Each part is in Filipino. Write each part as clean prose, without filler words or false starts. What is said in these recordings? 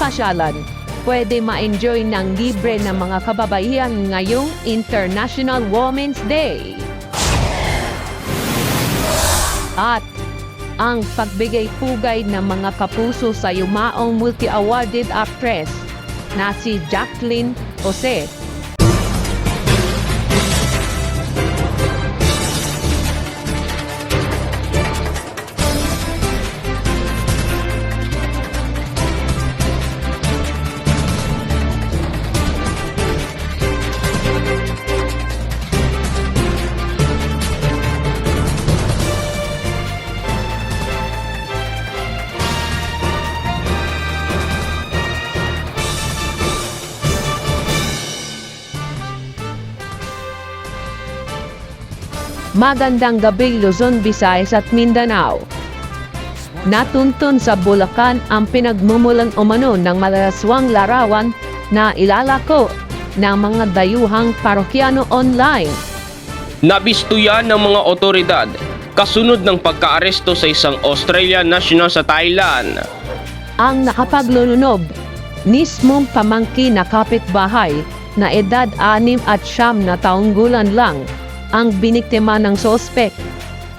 pasyalan, pwede ma-enjoy ng libre ng mga kababaihan ngayong International Women's Day. At ang pagbigay-pugay ng mga kapuso sa yumaong multi-awarded actress na si Jacqueline Jose. Magandang gabi Luzon, Visayas at Mindanao. Natuntun sa Bulacan ang pinagmumulan umano ng malaswang larawan na ilalako ng mga dayuhang parokyano online. Nabisto yan ng mga otoridad kasunod ng pagkaaresto sa isang Australian national sa Thailand. Ang nakapaglulunob, mismong pamangkin na kapitbahay na edad 6 at 9 na taong gulang lang ang biniktima ng sospek.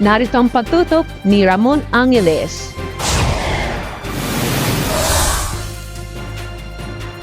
Narito ang pagtutok ni Ramon Angeles.